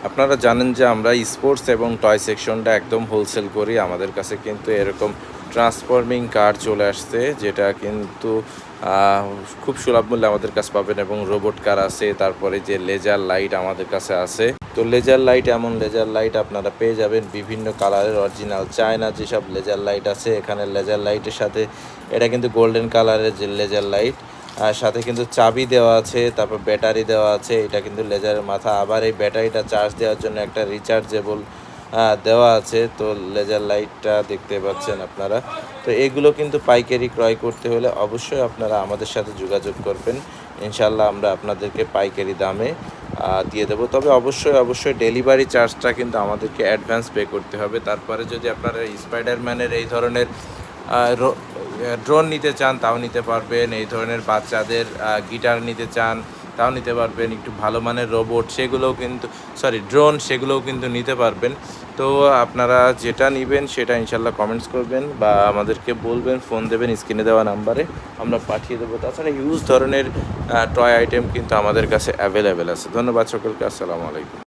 আপনারা জানেন যে আমরা স্পোর্টস এবং টয় সেকশনটা একদম হোলসেল করি। আমাদের কাছে কিন্তু এরকম ট্রান্সফর্মিং কার চলে আসছে, যেটা কিন্তু খুব সুলভ মূল্যে আমাদের কাছে পাবেন, এবং রোবট কার আছে, তারপরে যে লেজার লাইট আমাদের কাছে আছে। তো লেজার লাইট, এমন লেজার লাইট আপনারা পেয়ে যাবেন বিভিন্ন কালারের, অরিজিনাল চায়না যেসব লেজার লাইট আছে। এখানে লেজার লাইটের সাথে এটা কিন্তু গোল্ডেন কালারের যে লেজার লাইট, আর সাথে কিন্তু চাবি দেওয়া আছে, তারপর ব্যাটারি দেওয়া আছে। এটা কিন্তু লেজারের মাথা। আবার এই ব্যাটারিটা চার্জ দেওয়ার জন্য একটা রিচার্জেবল দেওয়া আছে। তো লেজার লাইটটা দেখতে পাচ্ছেন আপনারা। তো এগুলো কিন্তু পাইকারি ক্রয় করতে হলে অবশ্যই আপনারা আমাদের সাথে যোগাযোগ করবেন। ইনশাল্লাহ আমরা আপনাদেরকে পাইকারি দামে দিয়ে দেবো। তবে অবশ্যই ডেলিভারি চার্জটা কিন্তু আমাদেরকে অ্যাডভান্স পে করতে হবে। তারপরে যদি আপনারা স্পাইডারম্যানের এই ধরনের ড্রোন নিতে চান তাও নিতে পারবেন। এই ধরনের বাচ্চাদের গিটার নিতে চান তাও নিতে পারবেন। একটু ভালো মানের রোবট সেগুলোও কিন্তু ড্রোন সেগুলোও কিন্তু নিতে পারবেন। তো আপনারা যেটা নেবেন সেটা ইনশাল্লাহ কমেন্টস করবেন বা আমাদেরকে বলবেন, ফোন দেবেন স্ক্রিনে দেওয়া নাম্বারে, আমরা পাঠিয়ে দেবো। তাছাড়া হিউজ ধরনের টয় আইটেম কিন্তু আমাদের কাছে অ্যাভেলেবেল আছে। ধন্যবাদ সকলকে। আসসালামু আলাইকুম।